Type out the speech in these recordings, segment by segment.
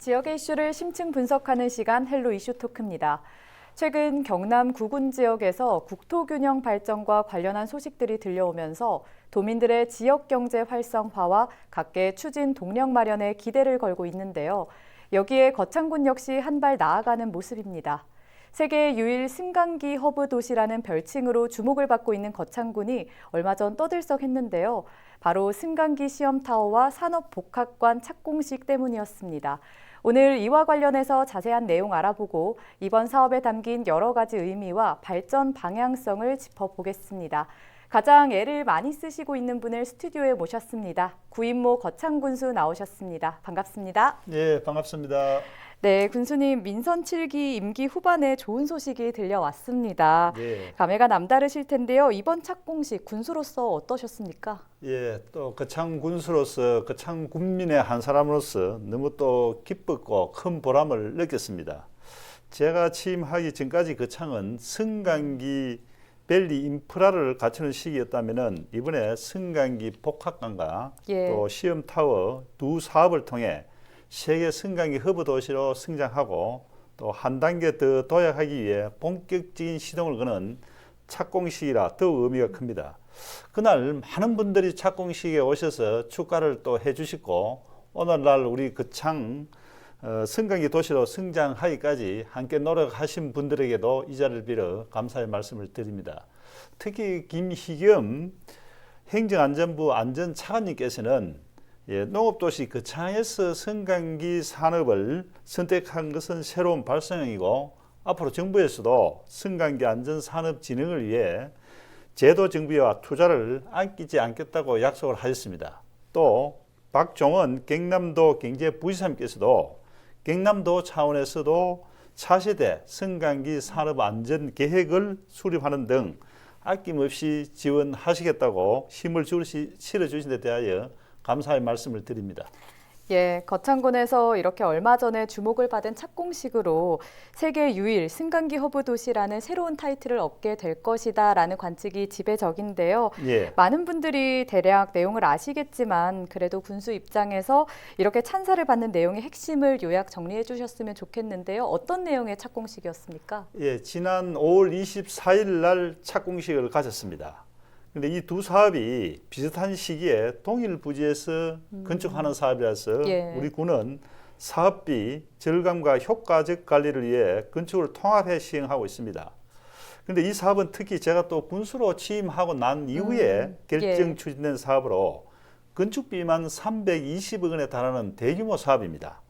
지역의 이슈를 심층 분석하는 시간 헬로 이슈 토크입니다. 최근 경남 구군 지역에서 국토균형 발전과 관련한 소식들이 들려오면서 도민들의 지역 경제 활성화와 각계 추진 동력 마련에 기대를 걸고 있는데요. 여기에 거창군 역시 한 발 나아가는 모습입니다. 세계 유일 승강기 허브 도시라는 별칭으로 주목을 받고 있는 거창군이 얼마 전 떠들썩했는데요. 바로 승강기 시험타워와 산업복합관 착공식 때문이었습니다. 오늘 이와 관련해서 자세한 내용 알아보고 이번 사업에 담긴 여러 가지 의미와 발전 방향성을 짚어보겠습니다. 가장 애를 많이 쓰시고 있는 분을 스튜디오에 모셨습니다. 구인모 거창군수 나오셨습니다. 반갑습니다. 예, 반갑습니다. 네, 군수님 민선 7기 임기 후반에 좋은 소식이 들려왔습니다. 예. 감회가 남다르실 텐데요. 이번 착공식 군수로서 어떠셨습니까? 예, 또 거창 군수로서 거창 군민의 한 사람으로서 너무 또 기뻤고 큰 보람을 느꼈습니다. 제가 취임하기 전까지 거창은 승강기 밸리 인프라를 갖추는 시기였다면은 이번에 승강기 복합관과 또 시험 타워 두 사업을 통해 세계 승강기 허브 도시로 성장하고 또 한 단계 더 도약하기 위해 본격적인 시동을 거는 착공식이라 더욱 의미가 큽니다. 그날 많은 분들이 착공식에 오셔서 축하를 또 해주시고 오늘날 우리 거창 승강기 도시로 성장하기까지 함께 노력하신 분들에게도 이 자리를 빌어 감사의 말씀을 드립니다. 특히 김희겸 행정안전부 안전차관님께서는 농업도시 거창에서 승강기 산업을 선택한 것은 새로운 발상이고 앞으로 정부에서도 승강기 안전산업 진흥을 위해 제도 정비와 투자를 아끼지 않겠다고 약속을 하셨습니다. 또 박종원 경남도 경제부지사님께서도 경남도 차원에서도 차세대 승강기 산업 안전 계획을 수립하는 등 아낌없이 지원하시겠다고 힘을 실어주신 데 대하여 감사의 말씀을 드립니다. 예, 거창군에서 이렇게 얼마 전에 주목을 받은 착공식으로 세계 유일 승강기 허브 도시라는 새로운 타이틀을 얻게 될 것이다라는 관측이 지배적인데요. 많은 분들이 대략 내용을 아시겠지만 그래도 군수 입장에서 이렇게 찬사를 받는 내용의 핵심을 요약 정리해 주셨으면 좋겠는데요. 어떤 내용의 착공식이었습니까? 예, 지난 5월 24일 날 착공식을 가졌습니다. 근데 이 두 사업이 비슷한 시기에 동일 부지에서 건축하는 사업이라서 우리 군은 사업비 절감과 효과적 관리를 위해 건축을 통합해 시행하고 있습니다. 그런데 이 사업은 특히 제가 또 군수로 취임하고 난 이후에 결정 추진된 사업으로 건축비만 320억 원에 달하는 대규모 사업입니다.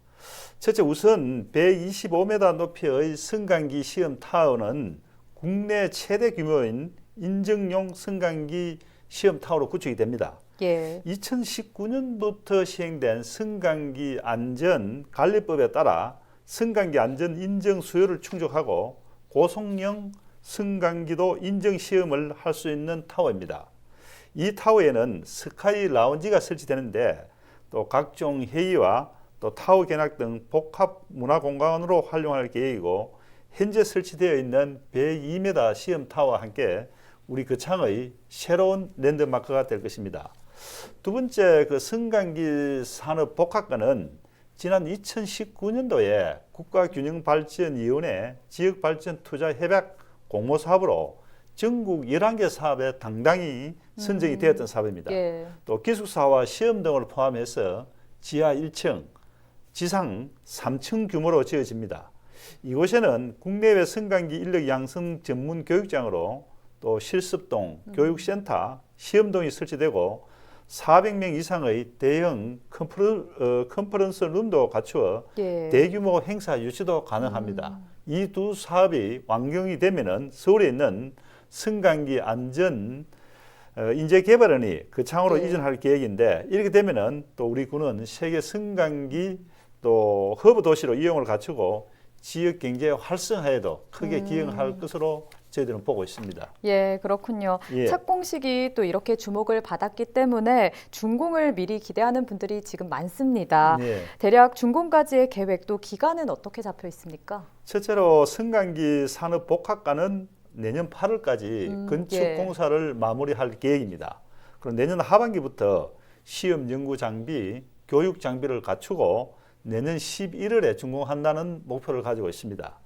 첫째, 우선 125m 높이의 승강기 시험 타워는 국내 최대 규모인 인증용 승강기 시험 타워로 구축이 됩니다. 2019년부터 시행된 승강기 안전 관리법에 따라 승강기 안전 인증 수요를 충족하고 고성능 승강기도 인증 시험을 할 수 있는 타워입니다. 이 타워에는 스카이 라운지가 설치되는데 또 각종 회의와 또 타워 견학 등 복합 문화 공간으로 활용할 계획이고 현재 설치되어 있는 102m 시험 타워와 함께 우리 거창의 새로운 랜드마크가 될 것입니다. 두 번째, 그 승강기 산업 복합관은 지난 2019년도에 국가균형발전위원회 지역발전투자협약 공모사업으로 전국 11개 사업에 당당히 선정이 되었던 사업입니다. 또 기숙사와 시험 등을 포함해서 지하 1층, 지상 3층 규모로 지어집니다. 이곳에는 국내외 승강기 인력 양성 전문 교육장으로 또 실습동, 교육센터, 시험동이 설치되고 400명 이상의 대형 컨퍼런스 룸도 갖추어 대규모 행사 유치도 가능합니다. 이 두 사업이 완공이 되면은 서울에 있는 승강기 안전 인재 개발원이 거창으로 이전할 계획인데 이렇게 되면은 또 우리 군은 세계 승강기 또 허브 도시로 이용을 갖추고 지역 경제 활성화에도 크게 기여할 것으로 저희들은 보고 있습니다. 예, 그렇군요. 착공식이 또 이렇게 주목을 받았기 때문에 준공을 미리 기대하는 분들이 지금 많습니다. 대략 준공까지의 계획 또 기간은 어떻게 잡혀 있습니까? 첫째로 승강기 산업복합관은 내년 8월까지 건축 공사를 마무리할 계획입니다. 그럼 내년 하반기부터 시험 연구 장비, 교육 장비를 갖추고 내년 11월에 준공한다는 목표를 가지고 있습니다.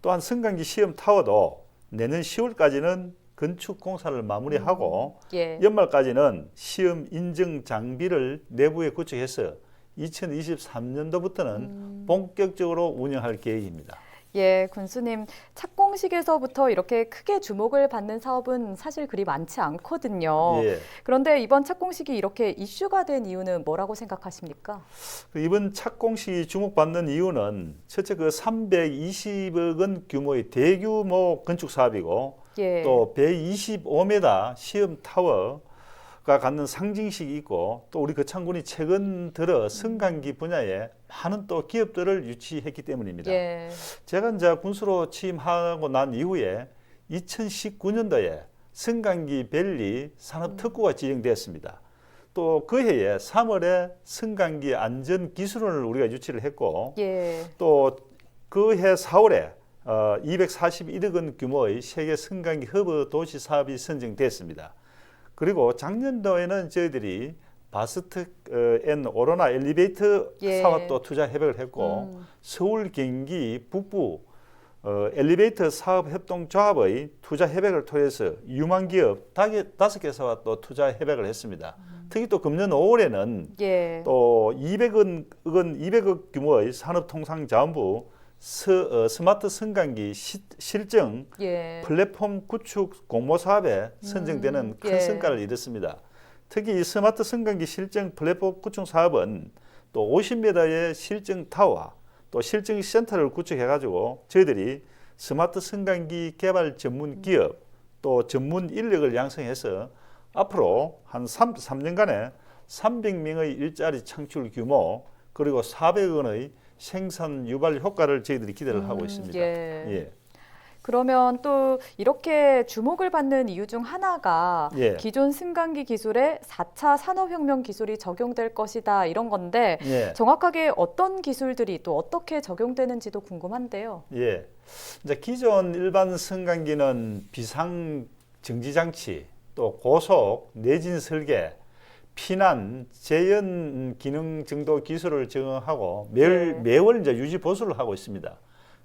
또한 승강기 시험 타워도 내년 10월까지는 건축 공사를 마무리하고 예. 연말까지는 시험 인증 장비를 내부에 구축해서 2023년도부터는 본격적으로 운영할 계획입니다. 예, 군수님, 착공식에서부터 이렇게 크게 주목을 받는 사업은 사실 그리 많지 않거든요. 예. 그런데 이번 착공식이 이렇게 이슈가 된 이유는 뭐라고 생각하십니까? 이번 착공식이 주목받는 이유는 첫째 320억 원 규모의 대규모 건축 사업이고 예. 또 125m 시험 타워가 갖는 상징식이 있고 또 우리 거창군이 최근 들어 승강기 분야에 많은 또 기업들을 유치했기 때문입니다. 예. 제가 이제 군수로 취임하고 난 이후에 2019년도에 승강기 밸리 산업특구가 지정되었습니다. 또 그 해에 3월에 승강기 안전기술원을 우리가 유치를 했고 예. 또 그 해 4월에 241억 원 규모의 세계 승강기 허브 도시 사업이 선정됐습니다. 그리고 작년도에는 저희들이 바스트 앤 오로나 엘리베이터 예. 사업도 투자 협약을 했고 서울 경기 북부 엘리베이터 사업 협동조합의 투자 협약을 통해서 유망 기업 5개사와 또 투자 협약을 했습니다. 특히 또 금년 5월에는 예. 또 200억 규모의 산업통상자원부 스마트 승강기 실증 예. 플랫폼 구축 공모 사업에 선정되는 큰 예. 성과를 이뤘습니다. 특히 이 스마트 승강기 실증 플랫폼 구축 사업은 또 50m의 실증 타워, 또 실증 센터를 구축해가지고 저희들이 스마트 승강기 개발 전문 기업, 또 전문 인력을 양성해서 앞으로 한 3년간에 300명의 일자리 창출 규모 그리고 400억 원의 생산 유발 효과를 저희들이 기대를 하고 있습니다. 예. 예. 그러면 또 이렇게 주목을 받는 이유 중 하나가 예. 기존 승강기 기술에 4차 산업혁명 기술이 적용될 것이다 이런 건데 예. 정확하게 어떤 기술들이 또 어떻게 적용되는지도 궁금한데요. 예. 이제 기존 일반 승강기는 비상 정지 장치, 또 고속 내진 설계, 피난, 재현 기능 정도 기술을 적용하고 매월 이제 유지 보수를 하고 있습니다.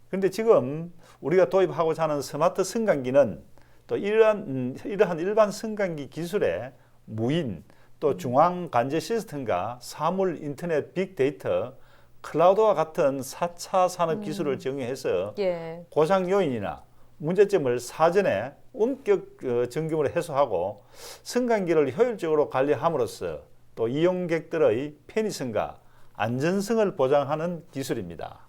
그런데 지금 우리가 도입하고자 하는 스마트 승강기는 또 이러한 일반 승강기 기술에 무인, 또 중앙 관제 시스템과 사물 인터넷 빅데이터, 클라우드와 같은 4차 산업 기술을 적용해서 예. 고장 요인이나 문제점을 사전에 원격 점검을 해소하고 승강기를 효율적으로 관리함으로써 또 이용객들의 편의성과 안전성을 보장하는 기술입니다.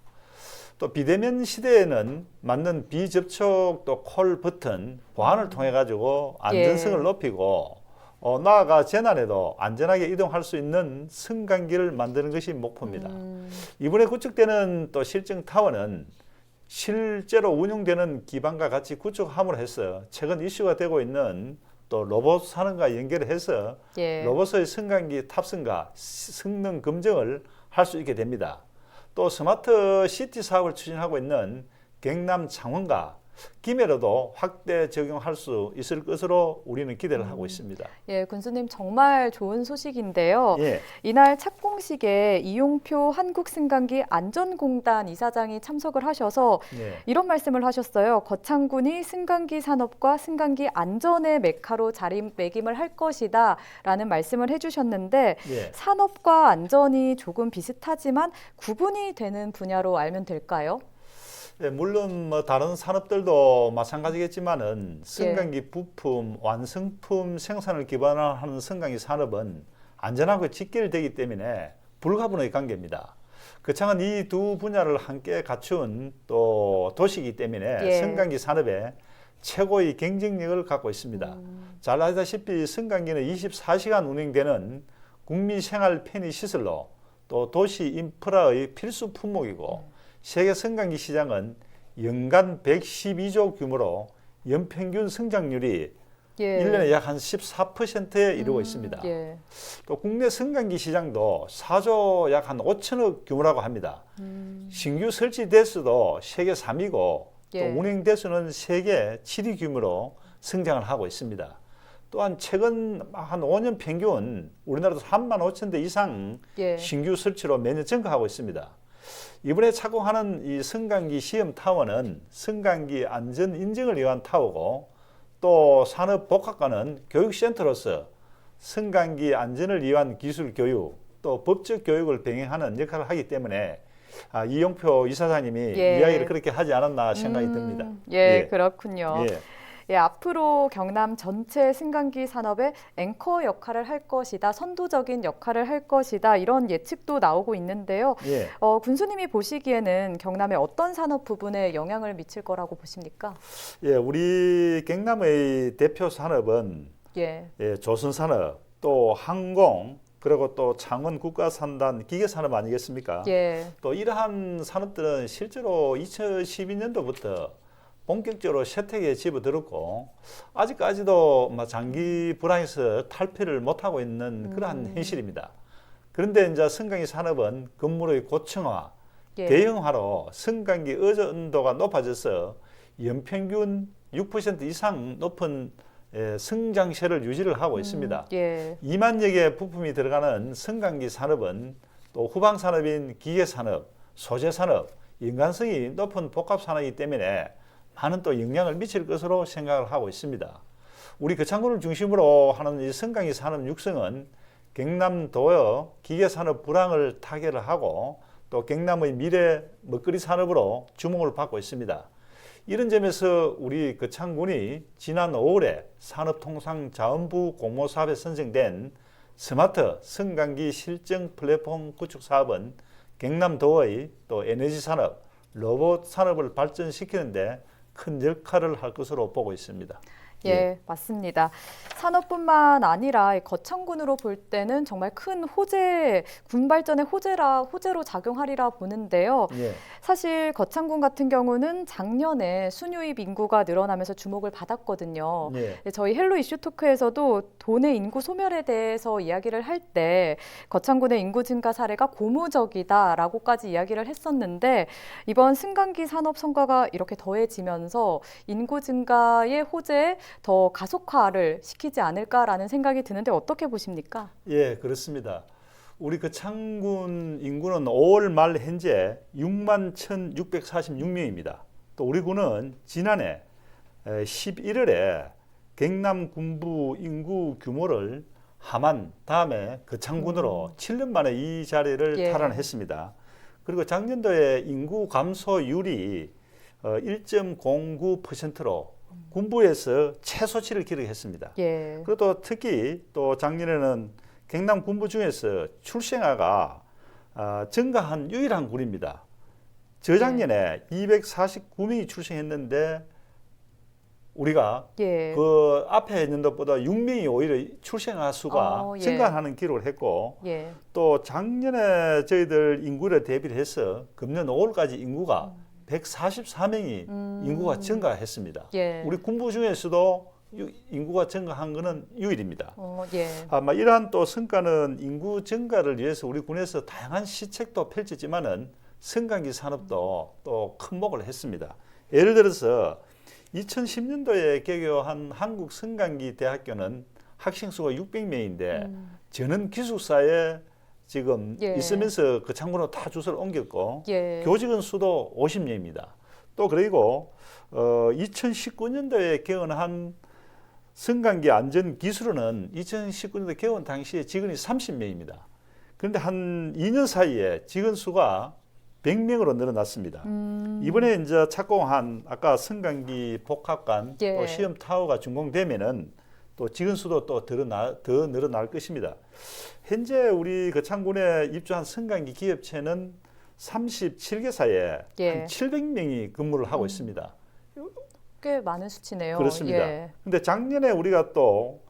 또 비대면 시대에는 맞는 비접촉 또 콜 버튼 보안을 통해 가지고 안전성을 높이고 나아가 재난에도 안전하게 이동할 수 있는 승강기를 만드는 것이 목표입니다. 이번에 구축되는 또 실증 타워는 실제로 운용되는 기반과 같이 구축함으로 해서 최근 이슈가 되고 있는 또 로봇 산업과 연결해서 예. 로봇의 승강기 탑승과 성능 검증을 할 수 있게 됩니다. 또 스마트 시티 사업을 추진하고 있는 경남 창원과 김해로도 확대 적용할 수 있을 것으로 우리는 기대를 하고 있습니다. 예, 군수님 정말 좋은 소식인데요. 예. 이날 착공식에 이용표 한국승강기 안전공단 이사장이 참석을 하셔서 예. 이런 말씀을 하셨어요. 거창군이 승강기 산업과 승강기 안전의 메카로 자리매김을 할 것이다 라는 말씀을 해주셨는데 예. 산업과 안전이 조금 비슷하지만 구분이 되는 분야로 알면 될까요? 예, 물론 뭐 다른 산업들도 마찬가지겠지만은 승강기 부품, 완성품 생산을 기반으로 하는 승강기 산업은 안전하고 직결되기 때문에 불가분의 관계입니다. 거창은 이 두 분야를 함께 갖춘 또 도시이기 때문에 예. 승강기 산업에 최고의 경쟁력을 갖고 있습니다. 잘 아시다시피 승강기는 24시간 운행되는 국민 생활 편의 시설로 또 도시 인프라의 필수 품목이고 세계 승강기 시장은 연간 112조 규모로 연평균 성장률이 예. 1년에 약 한 14%에 이르고 있습니다. 예. 또 국내 승강기 시장도 4조 약 한 5천억 규모라고 합니다. 신규 설치 대수도 세계 3위고 예. 또 운행 대수는 세계 7위 규모로 성장을 하고 있습니다. 또한 최근 한 5년 평균 우리나라도 3만 5천 대 이상 예. 신규 설치로 매년 증가하고 있습니다. 이번에 착공하는 이 승강기 시험 타워는 승강기 안전 인증을 위한 타워고 또 산업복합과는 교육센터로서 승강기 안전을 위한 기술 교육 또 법적 교육을 병행하는 역할을 하기 때문에 이용표 이사장님이 예. 이야기를 그렇게 하지 않았나 생각이 듭니다. 예, 그렇군요. 예. 예, 앞으로 경남 전체 승강기 산업의 앵커 역할을 할 것이다, 선도적인 역할을 할 것이다 이런 예측도 나오고 있는데요. 예. 군수님이 보시기에는 경남의 어떤 산업 부분에 영향을 미칠 거라고 보십니까? 예, 우리 경남의 대표 산업은 예, 조선산업, 또 항공, 그리고 또 창원 국가산단 기계산업 아니겠습니까? 예, 또 이러한 산업들은 실제로 2012년도부터 본격적으로 쇠퇴기에 집어들었고 아직까지도 장기 불황에서 탈피를 못하고 있는 그러한 현실입니다. 그런데 이제 승강기 산업은 건물의 고층화, 예. 대형화로 승강기 의존도가 높아져서 연평균 6% 이상 높은 성장세를 유지를 하고 있습니다. 예. 2만여 개의 부품이 들어가는 승강기 산업은 또 후방 산업인 기계 산업, 소재 산업, 인간성이 높은 복합 산업이기 때문에 많은 또 영향을 미칠 것으로 생각을 하고 있습니다. 우리 거창군을 중심으로 하는 이 승강기 산업 육성은 경남도의 기계 산업 불황을 타개를 하고 또 경남의 미래 먹거리 산업으로 주목을 받고 있습니다. 이런 점에서 우리 거창군이 지난 5월에 산업통상자원부 공모사업에 선정된 스마트 승강기 실증 플랫폼 구축 사업은 경남도의 또 에너지 산업, 로봇 산업을 발전시키는데 큰 역할을 할 것으로 보고 있습니다. 예, 맞습니다. 산업뿐만 아니라 거창군으로 볼 때는 정말 큰 호재, 군 발전의 호재로 작용하리라 보는데요. 예. 사실 거창군 같은 경우는 작년에 순유입 인구가 늘어나면서 주목을 받았거든요. 예. 저희 헬로 이슈 토크에서도 도내 인구 소멸에 대해서 이야기를 할 때 거창군의 인구 증가 사례가 고무적이다라고까지 이야기를 했었는데 이번 승강기 산업 성과가 이렇게 더해지면서 인구 증가의 호재에 더 가속화를 시키지 않을까라는 생각이 드는데 어떻게 보십니까? 예, 그렇습니다. 우리 거창군 인구는 5월 말 현재 6만 1,646명입니다. 또 우리 군은 지난해 11월에 경남 군부 인구 규모를 함안 다음에 거창군으로 7년 만에 이 자리를 예. 탈환했습니다. 그리고 작년도에 인구 감소율이 1.09%로 군부에서 최소치를 기록했습니다. 예. 그리고 또 특히 또 작년에는 경남 군부 중에서 출생아가 증가한 유일한 군입니다. 저작년에 249명이 출생했는데 우리가 예. 그 앞에 연도보다 6명이 오히려 출생아 수가 예. 증가하는 기록을 했고 예. 또 작년에 저희들 인구를 대비를 해서 금년 5월까지 인구가 144명이 인구가 증가했습니다. 예. 우리 군부 중에서도 인구가 증가한 것은 유일입니다. 예. 아마 이러한 또 성과는 인구 증가를 위해서 우리 군에서 다양한 시책도 펼쳤지만은 승강기 산업도 또 큰 목을 했습니다. 예를 들어서 2010년도에 개교한 한국 승강기 대학교는 학생 수가 600명인데 저는 기숙사에 지금 예. 있으면서 그 창구로 다 주소를 옮겼고 예. 교직원 수도 50명입니다. 또 그리고 2019년도에 개원한 승강기 안전기술원은 2019년도 개원 당시에 직원이 30명입니다. 그런데 한 2년 사이에 직원 수가 100명으로 늘어났습니다. 이번에 이제 착공한 아까 승강기 복합관 예. 또 시험 타워가 준공되면은 또 직원 수도 또 더 늘어날 것입니다. 현재 우리 거창군에 입주한 승강기 기업체는 37개사에 예. 한 700명이 근무를 하고 있습니다. 꽤 많은 수치네요. 그렇습니다. 예. 근데 작년에 우리가 또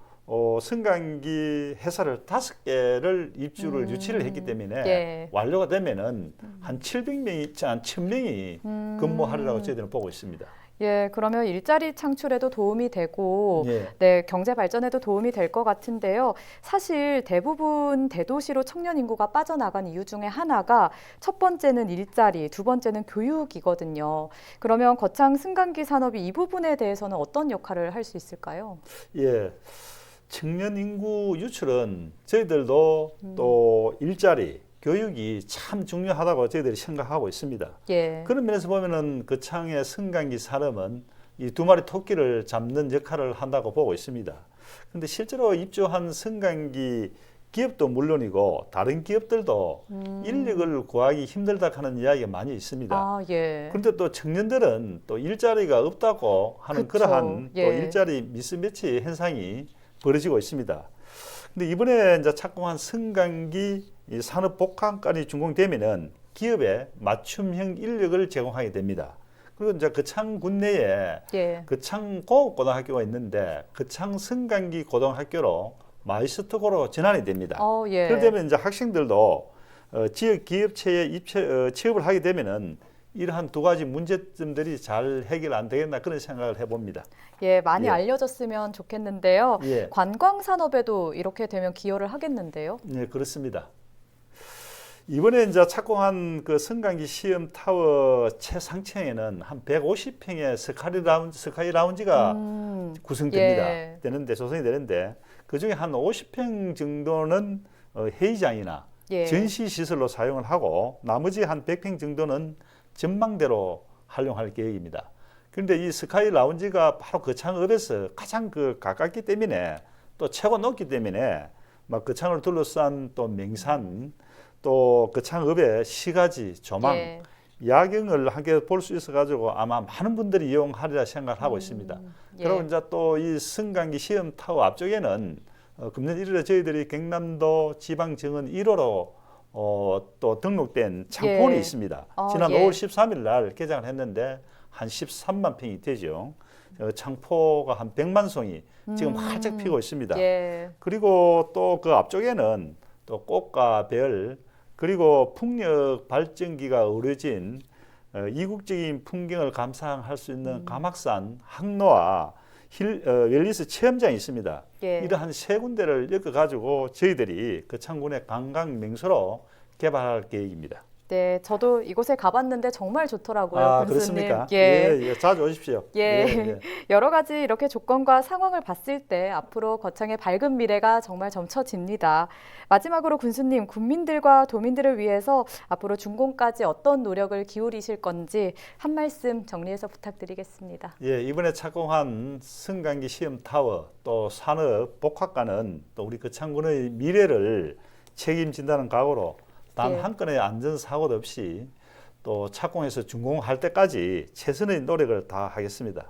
승강기 회사를 5개를 유치를 했기 때문에 예. 완료가 되면은 한 700명이, 한 1000명이 근무하리라고 저희들은 보고 있습니다. 예, 그러면 일자리 창출에도 도움이 되고, 예. 네, 경제 발전에도 도움이 될 것 같은데요. 사실 대부분 대도시로 청년 인구가 빠져나간 이유 중에 하나가 첫 번째는 일자리, 두 번째는 교육이거든요. 그러면 거창 승강기 산업이 이 부분에 대해서는 어떤 역할을 할 수 있을까요? 예. 청년 인구 유출은 저희들도 또 일자리, 교육이 참 중요하다고 저희들이 생각하고 있습니다. 예. 그런 면에서 보면은 거창의 승강기 산업은 이 두 마리 토끼를 잡는 역할을 한다고 보고 있습니다. 그런데 실제로 입주한 승강기 기업도 물론이고 다른 기업들도 인력을 구하기 힘들다 하는 이야기가 많이 있습니다. 아, 예. 그런데 또 청년들은 또 일자리가 없다고 하는 그쵸. 그러한 또 예. 일자리 미스매치 현상이 벌어지고 있습니다. 근데 이번에 이제 착공한 승강기 이 산업 복합관이 준공되면은 기업에 맞춤형 인력을 제공하게 됩니다. 그리고 이제 거창 군내에 예. 거창 공업고등학교가 있는데 거창 승강기 고등학교로 마이스터고로 전환이 됩니다. 예. 그러면 이제 학생들도 지역 기업체에 취업을 하게 되면은 이러한 두 가지 문제점들이 잘 해결 안 되겠나 그런 생각을 해봅니다. 예, 많이 예. 알려졌으면 좋겠는데요. 예. 관광 산업에도 이렇게 되면 기여를 하겠는데요. 네, 그렇습니다. 이번에 이제 착공한 그 승강기 시험 타워 최상층에는 한 150평의 스카이 라운지가 구성됩니다. 예. 조성이 되는데 그 중에 한 50평 정도는 회의장이나 예. 전시 시설로 사용을 하고 나머지 한 100평 정도는 전망대로 활용할 계획입니다. 그런데 이 스카이 라운지가 바로 거창읍에서 가장 가깝기 때문에 또 최고 높기 때문에 막 거창을 둘러싼 또 명산 또 거창읍의 시가지 조망 예. 야경을 함께 볼 수 있어 가지고 아마 많은 분들이 이용하리라 생각을 하고 있습니다. 예. 그리고 이제 또 이 승강기 시험 타워 앞쪽에는 금년 1월에 저희들이 경남도 지방정원 1호로 또 등록된 창포원이 예. 있습니다. 지난 예. 5월 13일 날 개장을 했는데 한 13만 평이 되죠. 창포가 한 100만 송이 지금 활짝 피고 있습니다. 예. 그리고 또 그 앞쪽에는 또 꽃과 별 그리고 풍력 발전기가 어우러진 이국적인 풍경을 감상할 수 있는 가막산 항로와 웰니스 체험장이 있습니다. 예. 이러한 세 군데를 엮어가지고 저희들이 거창군의 관광 명소로 개발할 계획입니다. 네, 저도 이곳에 가봤는데 정말 좋더라고요, 아, 군수님. 그렇습니까? 예. 예, 자주 오십시오. 예. 여러 가지 이렇게 조건과 상황을 봤을 때 앞으로 거창의 밝은 미래가 정말 점쳐집니다. 마지막으로 군수님, 군민들과 도민들을 위해서 앞으로 준공까지 어떤 노력을 기울이실 건지 한 말씀 정리해서 부탁드리겠습니다. 예, 이번에 착공한 승강기 시험 타워 또 산업 복합관은 또 우리 거창군의 미래를 책임진다는 각오로 단 예. 한 건의 안전사고도 없이 또 착공해서 준공할 때까지 최선의 노력을 다하겠습니다.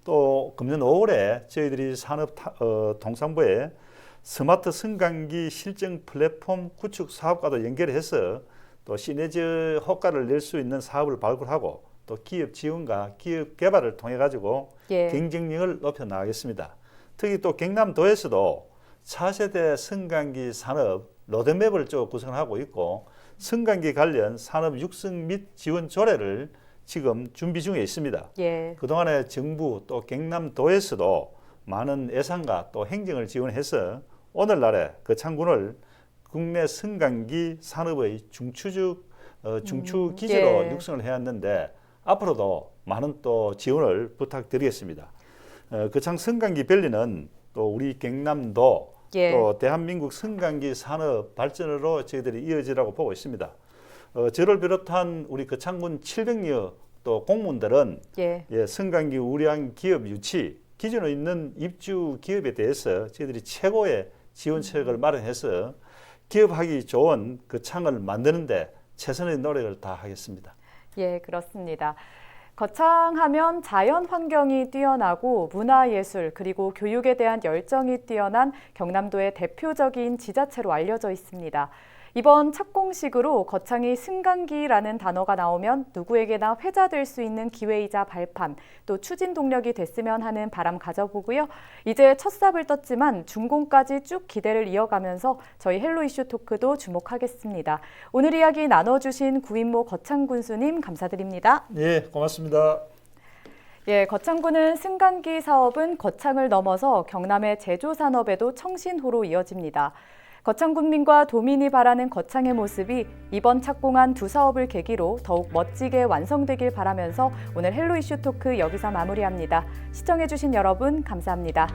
또 금년 5월에 저희들이 산업통상부에 스마트 승강기 실증 플랫폼 구축 사업과도 연결해서 또 시너지 효과를 낼 수 있는 사업을 발굴하고 또 기업 지원과 기업 개발을 통해 가지고 예. 경쟁력을 높여 나가겠습니다. 특히 또 경남도에서도 차세대 승강기 산업 로드맵을 쭉 구성하고 있고 승강기 관련 산업 육성 및 지원 조례를 지금 준비 중에 있습니다. 예. 그동안에 정부 또 경남도에서도 많은 예산과 또 행정을 지원해서 오늘날에 거창군을 국내 승강기 산업의 중추 기지로 예. 육성을 해왔는데 앞으로도 많은 또 지원을 부탁드리겠습니다. 거창 승강기 밸리는 또 우리 경남도 예. 또 대한민국 승강기 산업 발전으로 저희들이 이어지라고 보고 있습니다. 저를 비롯한 우리 거창군 700여 또 공무원들은 예. 승강기 우량 기업 유치 기존에 있는 입주 기업에 대해서 저희들이 최고의 지원책을 마련해서 기업하기 좋은 거창을 만드는데 최선의 노력을 다하겠습니다. 예, 그렇습니다. 거창하면 자연 환경이 뛰어나고 문화예술 그리고 교육에 대한 열정이 뛰어난 경남도의 대표적인 지자체로 알려져 있습니다. 이번 착공식으로 거창이 승강기라는 단어가 나오면 누구에게나 회자될 수 있는 기회이자 발판, 또 추진 동력이 됐으면 하는 바람 가져보고요. 이제 첫 삽을 떴지만 준공까지 쭉 기대를 이어가면서 저희 헬로 이슈 토크도 주목하겠습니다. 오늘 이야기 나눠주신 구인모 거창 군수님 감사드립니다. 예, 고맙습니다. 예, 거창군은 승강기 사업은 거창을 넘어서 경남의 제조 산업에도 청신호로 이어집니다. 거창군민과 도민이 바라는 거창의 모습이 이번 착공한 두 사업을 계기로 더욱 멋지게 완성되길 바라면서 오늘 헬로 이슈 토크 여기서 마무리합니다. 시청해주신 여러분 감사합니다.